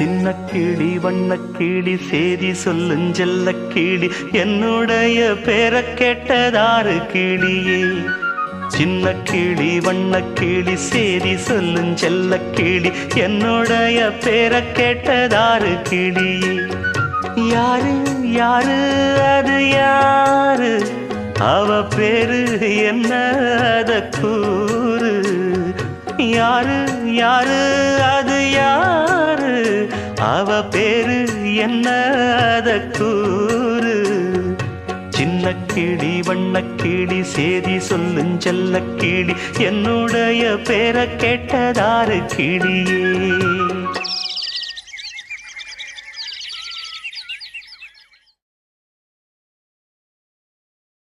சின்ன கிளி வண்ணக்கிளி சேதி சொல்லுஞ் செல்ல கிளி என்னுடைய பேரை கேட்டதாறு கிளியே. சின்ன கிளி வண்ணக்கிளி சேதி சொல்லுஞ் செல்ல கிளி என்னுடைய பேரை கேட்டதாறு கிளியே. யாரு யாரு அது யாரு, அவ பேரு என்ன அத கூறு. யாரு யாரு அது யாரு, அவ பேரு என்ன அத கூறு. சின்ன கிளி வண்ணக்கிளி சேதி சொல்லுஞ் செல்ல கிளி என்னுடைய பேரை கேட்டதாறு கிளியே.